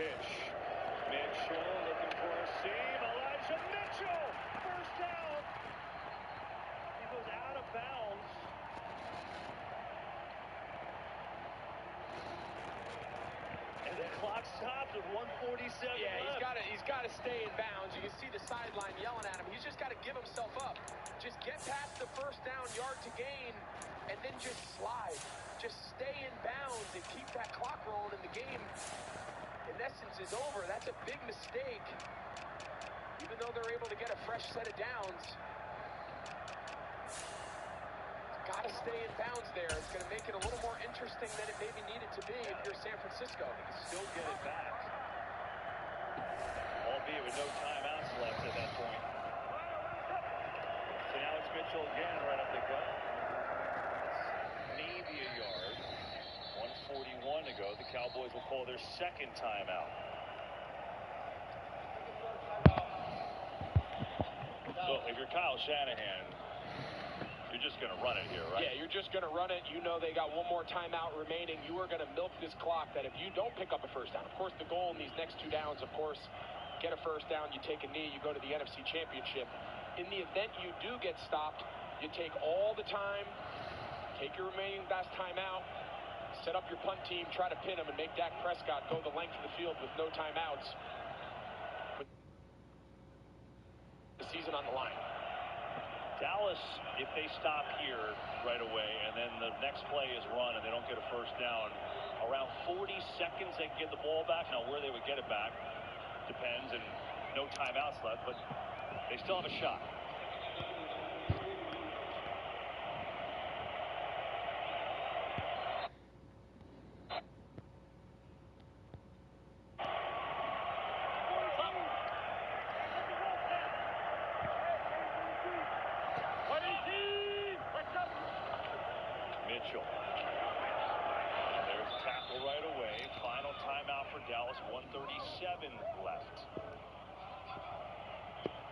pitch. Mitchell looking for a seam. Elijah Mitchell, first down. He goes out of bounds. And the clock stops with 1:47 left. He's got to stay in bounds. You can see the sideline yelling at him. He's just got to give himself up. Just get past the first down, yard to gain, and then just slide. Just stay in bounds and keep that clock rolling, and the game, in essence, is over. That's a big mistake. Even though they're able to get a fresh set of downs, got to stay in bounds there. It's going to make it a little more interesting than it maybe needed to be if you're San Francisco. You can still get it back, albeit with no timeouts left at that point. So now it's Mitchell again right up the gut. Maybe a yard. 1:41 to go. The Cowboys will call their second timeout. So if you're Kyle Shanahan, you're just going to run it here, right? Yeah, you're just going to run it. You know they got one more timeout remaining. You are going to milk this clock that if you don't pick up a first down, of course the goal in these next two downs, of course, get a first down, you take a knee, you go to the NFC Championship. In the event you do get stopped, you take all the time, take your remaining last timeout, set up your punt team, try to pin them, and make Dak Prescott go the length of the field with no timeouts. Put the season on the line. Dallas, if they stop here right away and then the next play is run and they don't get a first down, around 40 seconds they can get the ball back. Now where they would get it back depends, and no timeouts left, but they still have a shot. Mitchell. There's a tackle right away. Final timeout for Dallas. 1:37 left.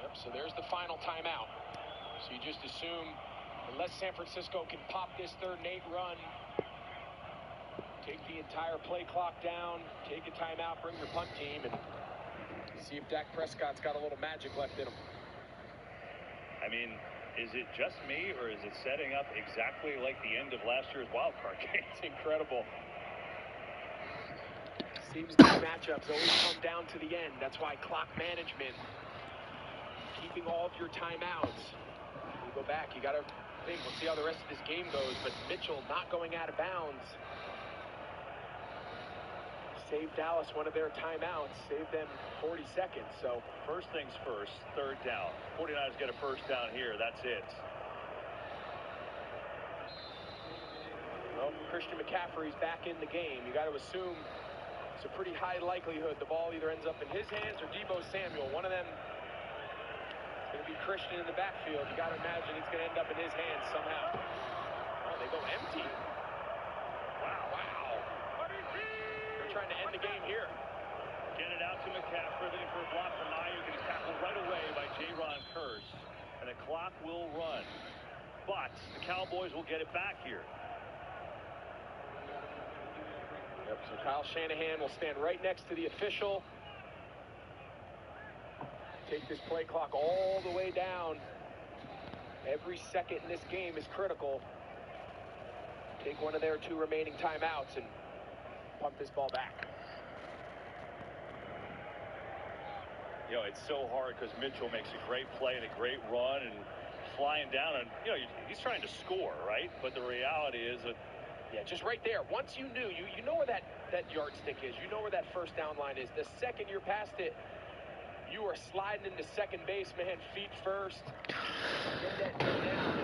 Yep, so there's the final timeout. So you just assume, unless San Francisco can pop this 3rd and 8 run, take the entire play clock down, take a timeout, bring your punt team, and see if Dak Prescott's got a little magic left in him. I mean, is it just me, or is it setting up exactly like the end of last year's wild card game? It's incredible. Seems these matchups always come down to the end. That's why clock management, keeping all of your timeouts. You go back, you got to think, we'll see how the rest of this game goes, but Mitchell not going out of bounds saved Dallas one of their timeouts, saved them 40 seconds. So first things first, 3rd down. 49ers get a first down here. That's it. Well, Christian McCaffrey's back in the game. You got to assume it's a pretty high likelihood the ball either ends up in his hands or Deebo Samuel. One of them is going to be Christian in the backfield. You got to imagine it's going to end up in his hands somehow. Oh, they go empty. Wow. Trying to end the game here. Get it out to McCaffrey, looking for a block from Ayuk, and he's tackled right away by Jaron Kearse. And the clock will run. But the Cowboys will get it back here. Yep, so Kyle Shanahan will stand right next to the official. Take this play clock all the way down. Every second in this game is critical. Take one of their 2 remaining timeouts and pump this ball back. You know, it's so hard because Mitchell makes a great play and a great run and flying down, and you know he's trying to score, right? But the reality is that, yeah, just right there. Once you knew, you know where that yardstick is. You know where that first down line is. The second you're past it, you are sliding into second base, man. Feet first. Get that thing down.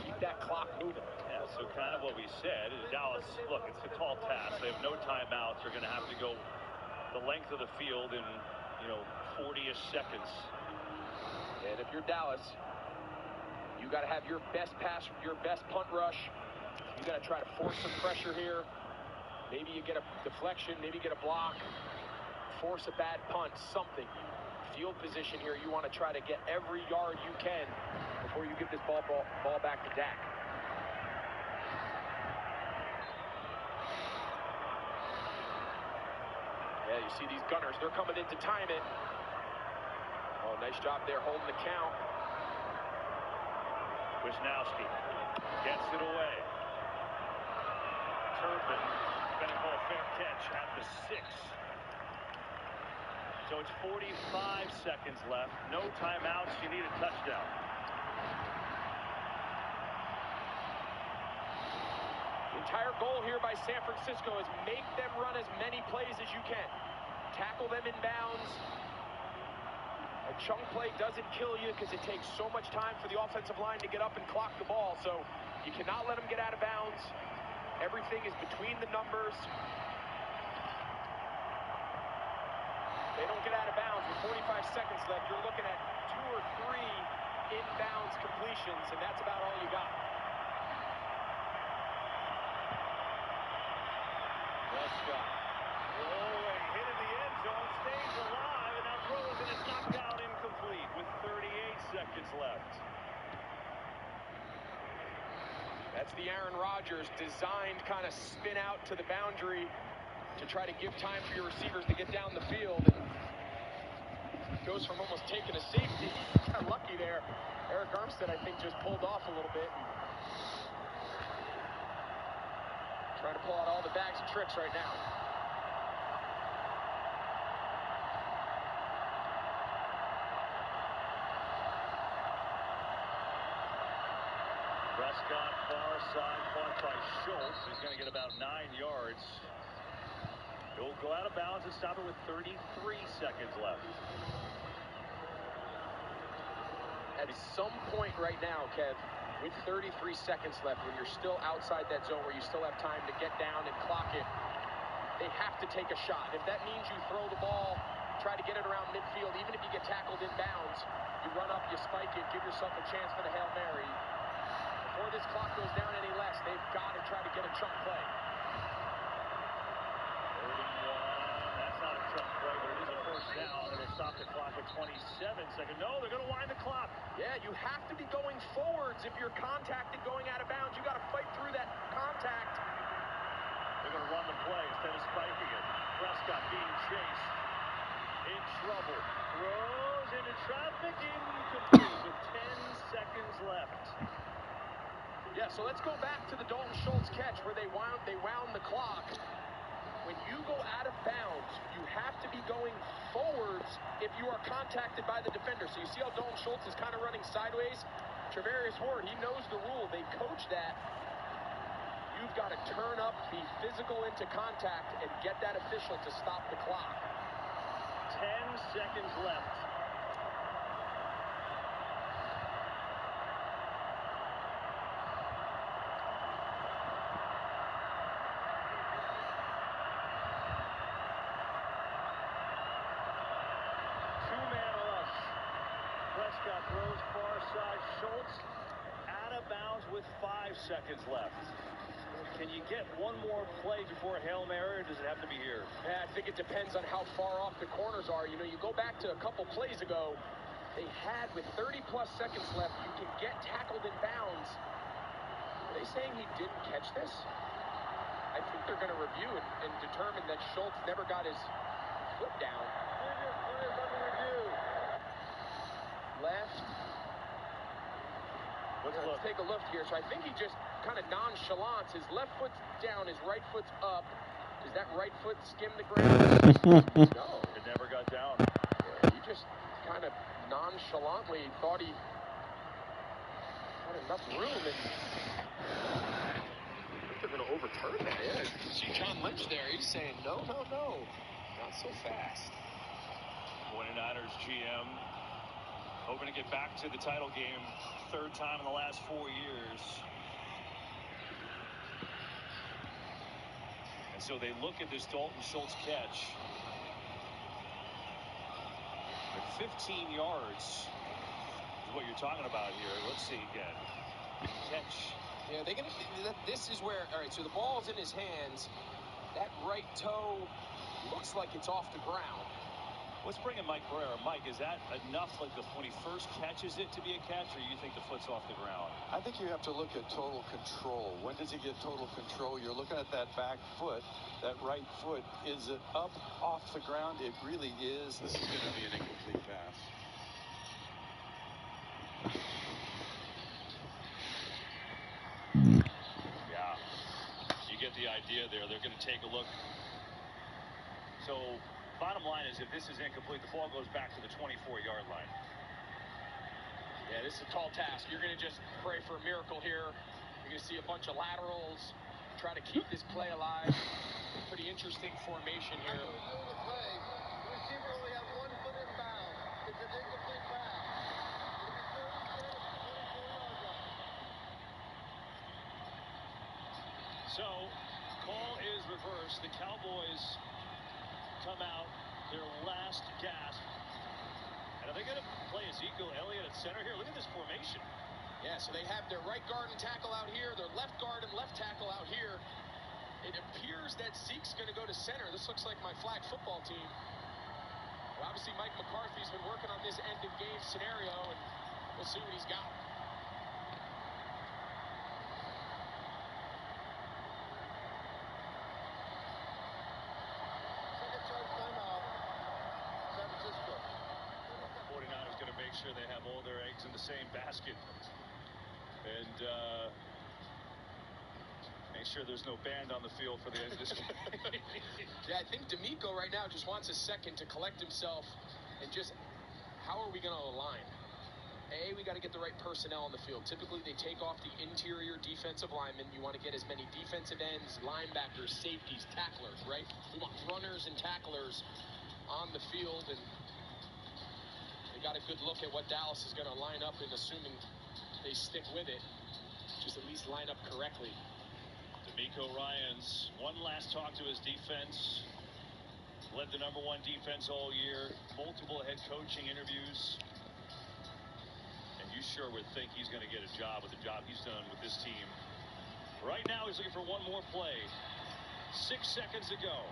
Keep that clock moving. Yeah, so kind of what we said is Dallas, look, it's a tall task. They have no timeouts. They're going to have to go the length of the field in, 40-ish seconds. And if you're Dallas, you got to have your best pass, your best punt rush. You got to try to force some pressure here. Maybe you get a deflection, maybe you get a block. Force a bad punt, something. Field position here, you want to try to get every yard you can before you give this ball back to Dak. Yeah, you see these gunners. They're coming in to time it. Oh, nice job there holding the count. Wisnowski gets it away. Turpin gonna call a fair catch at the 6. So it's 45 seconds left. No timeouts. You need a touchdown. The entire goal here by San Francisco is make them run as many plays as you can. Tackle them in bounds. A chunk play doesn't kill you because it takes so much time for the offensive line to get up and clock the ball. So you cannot let them get out of bounds. Everything is between the numbers. They don't get out of bounds with 45 seconds left. You're looking at 2 or 3 inbounds completions, and that's about all you got. Prescott rolling, hit in the end zone, stays alive, and now throws, and it's knocked out incomplete with 38 seconds left. That's the Aaron Rodgers designed kind of spin out to the boundary to try to give time for your receivers to get down the field. And goes from almost taking a safety. Got lucky there. Eric Armstead, I think, just pulled off a little bit. Trying to pull out all the bags of tricks right now. Prescott, far side, caught by Schultz. He's going to get about 9 yards. He'll go out of bounds and stop it with 33 seconds left. At some point right now, Kev, with 33 seconds left, when you're still outside that zone where you still have time to get down and clock it, they have to take a shot. If that means you throw the ball, try to get it around midfield, even if you get tackled in bounds, you run up, you spike it, give yourself a chance for the Hail Mary. Before this clock goes down any less, they've got to try to get a chunk play. 31, that's not a chunk play, but it is a first down. It'll stop the clock at 27 seconds. No, they're going to wind the clock. Yeah, you have to be going forwards if you're contacted going out of bounds. You got to fight through that contact. They're going to run the play instead of spiking it. Prescott being chased. In trouble. Throws into traffic. Incomplete with 10 seconds left. Yeah, so let's go back to the Dalton Schultz catch where they wound the clock. When you go out of bounds, you have to be going forwards if you are contacted by the defender. So you see how Dalton Schultz is kind of running sideways? Travarius Ward, he knows the rule. They coach that. You've got to turn up, be physical into contact, and get that official to stop the clock. 10 seconds left. Two-man rush. Prescott throws far side. Schultz out of bounds with 5 seconds left. Can you get one more play before a Hail Mary, or does it have to be here? Yeah, I think it depends on how far off the corners are. You know, you go back to a couple plays ago, they had, with 30-plus seconds left, you can get tackled in bounds. Are they saying he didn't catch this? I think they're going to review and determine that Schultz never got his foot down. Left. Let's take a look here. So I think he just kind of nonchalant. His left foot's down, his right foot's up. Does that right foot skim the ground? No. It never got down. Yeah, he just kind of nonchalantly thought he had enough room. And I think they're going to overturn that. Yeah, you see John Lynch there. He's saying, no. Not so fast. 49ers GM hoping to get back to the title game. 3rd time in the last 4 years. And so they look at this Dalton Schultz catch. At 15 yards is what you're talking about here. Let's see again. Catch. Yeah, they're gonna. This is where. All right, so the ball's in his hands. That right toe looks like it's off the ground. Let's bring in Mike Barrera. Mike, is that enough, like when he first catches it, to be a catch, or you think the foot's off the ground? I think you have to look at total control. When does he get total control? You're looking at that back foot, that right foot. Is it up off the ground? It really is. This is going to be an incomplete pass. Yeah. You get the idea there. They're going to take a look. So, bottom line is, if this is incomplete, the ball goes back to the 24-yard line. Yeah, this is a tall task. You're going to just pray for a miracle here. You're going to see a bunch of laterals, try to keep this play alive. Pretty interesting formation here. After reviewing the play, the receiver only had 1 foot in bounds. It's an incomplete pass. It'll be third and 10 at the 24-yard line. So, call is reversed. The Cowboys come out, their last gasp. And are they going to play Ezekiel Elliott at center here? Look at this formation. Yeah, so they have their right guard and tackle out here, their left guard and left tackle out here. It appears that Zeke's going to go to center. This looks like my flag football team. Well, obviously, Mike McCarthy's been working on this end-of-game scenario, and we'll see what he's got. Sure they have all their eggs in the same basket and make sure there's no band on the field for the end of this game. Yeah, I think D'Amico right now just wants a second to collect himself and just, how are we going to align? We got to get the right personnel on the field. Typically, they take off the interior defensive linemen. You want to get as many defensive ends, linebackers, safeties, tacklers, right? We want runners and tacklers on the field, and got a good look at what Dallas is going to line up, and assuming they stick with it, just at least line up correctly. D'Amico Ryans, one last talk to his defense. Led the #1 defense all year. Multiple head coaching interviews. And you sure would think he's going to get a job with the job he's done with this team. Right now he's looking for one more play. 6 seconds to go.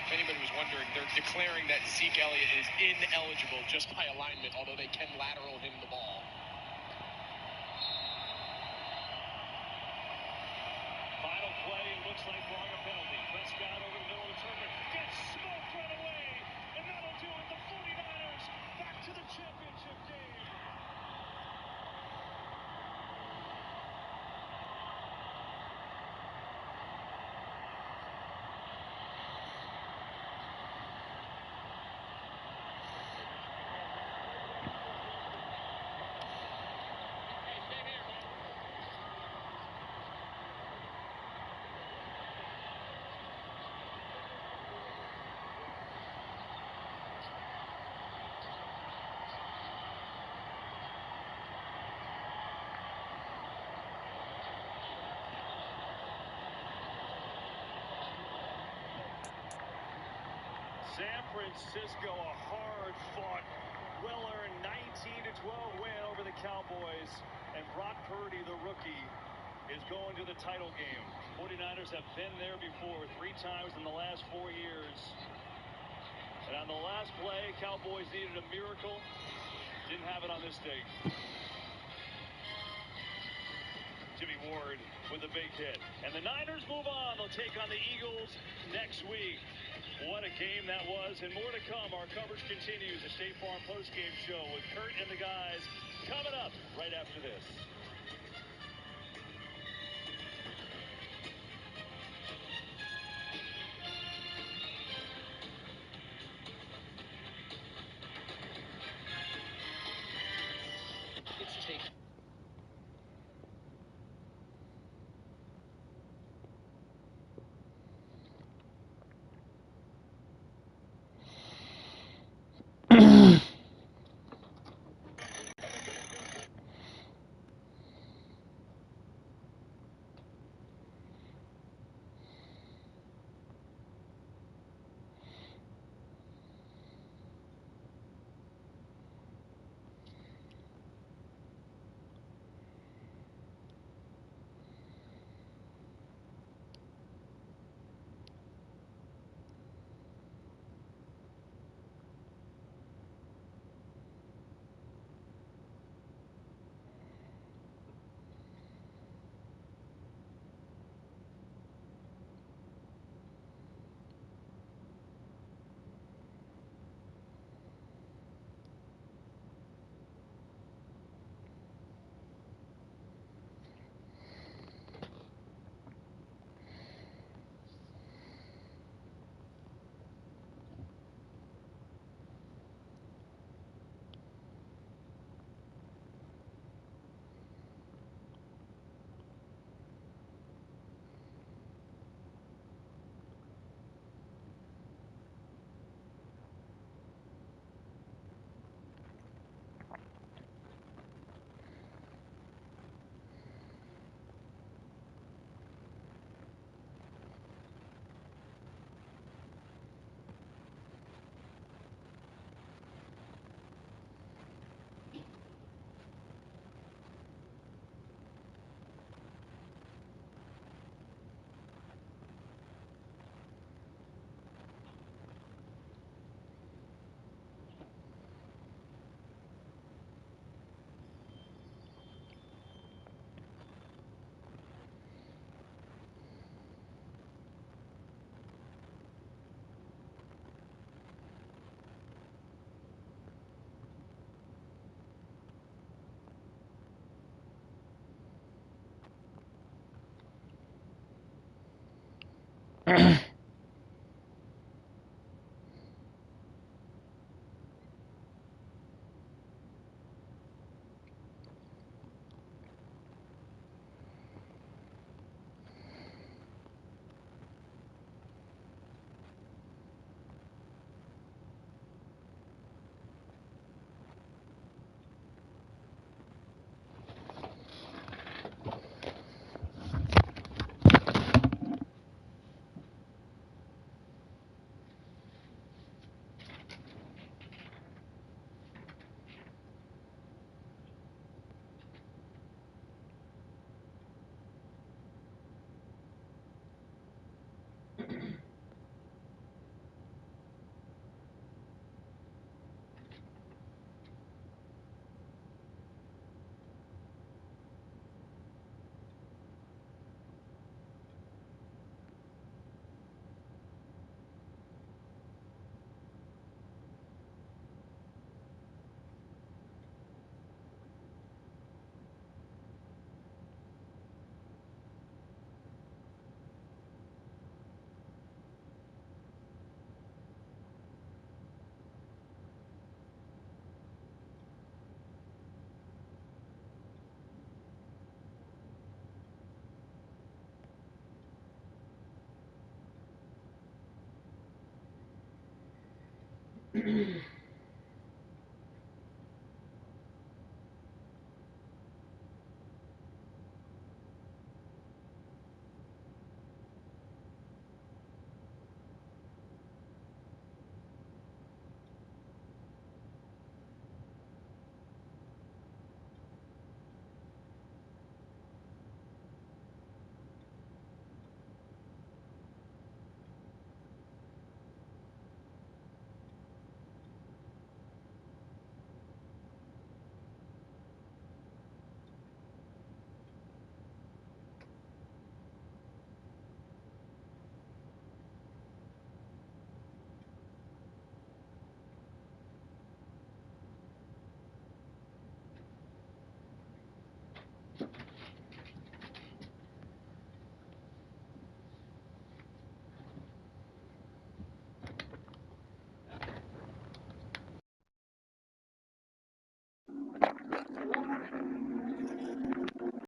Anybody was wondering, they're declaring that Zeke Elliott is ineligible just by alignment, although they can lateral him the ball. Final play, looks like drawing a penalty. Prescott over the middle of the turban, gets smoked right away, and that'll do it. The 49ers back to the championship game. San Francisco, a hard-fought, well-earned 19-12 win over the Cowboys. And Brock Purdy, the rookie, is going to the title game. 49ers have been there before 3 times in the last 4 years. And on the last play, Cowboys needed a miracle. Didn't have it on this day. Jimmy Ward with a big hit. And the Niners move on. They'll take on the Eagles next week. What a game that was, and more to come. Our coverage continues. The State Farm postgame show with Kurt and the guys coming up right after this. It's taken. Mm-hmm.